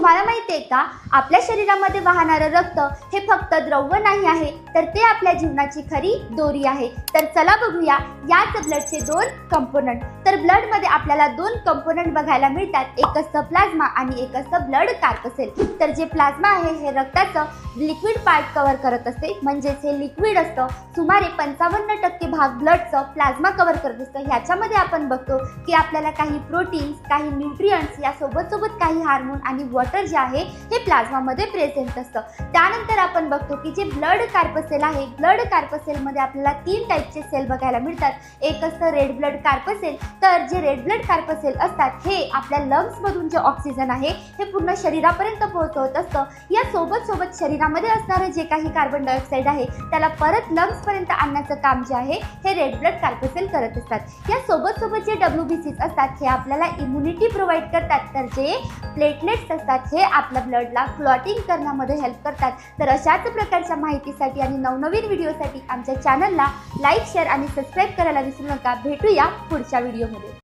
तुम्हाला माहिती आहे का, आपल्या शरीरामध्ये वाहणारं रक्त हे फक्त द्रव्य नाही आहे, तर ते आपल्या जीवनाची खरी दोरी आहे। तर चला बघूया याच ब्लडचे दोन कंपोनंट। तर ब्लडमध्ये आपल्याला दोन कंपोनंट बघायला मिळतात, एक असतं प्लाझ्मा आणि एक असतं ब्लड कार्पसेल। तर जे प्लाझ्मा आहे हे रक्ताचं लिक्विड पार्ट कव्हर करत असते, म्हणजेच हे लिक्विड असतं। सुमारे 55% भाग ब्लडचं प्लाझ्मा कव्हर करत असतं। ह्याच्यामध्ये आपण बघतो की आपल्याला काही प्रोटीन्स, काही न्यूट्रिएंट्स यासोबत काही हार्मोन आणि वॉटर जे आहे हे प्लाझ्मामध्ये प्रेझेंट असतं। त्यानंतर आपण बघतो की जे ब्लड कार्पसेल आहे, ब्लड कार्पसेलमध्ये आपल्याला 3 टाईपचे सेल बघायला मिळतात। एक असतं रेड ब्लड कार्पसेल। तर जे रेड ब्लड कार्पसेल असतात हे आपल्या लंग्समधून जे ऑक्सिजन आहे हे पूर्ण शरीरापर्यंत पोहोचवत असतं। या सोबत शरीरामध्ये असणारे जे काही कार्बन डायऑक्साईड आहे त्याला परत लंग्सपर्यंत आणण्याचं काम जे आहे हे रेड ब्लड कार्पसेल करत असतात। या सोबत जे WBCs असतात हे आपल्याला इम्युनिटी प्रोव्हाइड करतात। तर जे प्लेटलेट्स असतात हे आपल्या ब्लडला क्लॉटिंग करण्यामध्ये हेल्प करतात। तर अशाच प्रकारच्या माहितीसाठी आणि नवनवीन व्हिडिओसाठी आमच्या चॅनलला लाईक, शेअर आणि सबस्क्राईब करायला विसरू नका। भेटूया पुढच्या व्हिडिओमध्ये।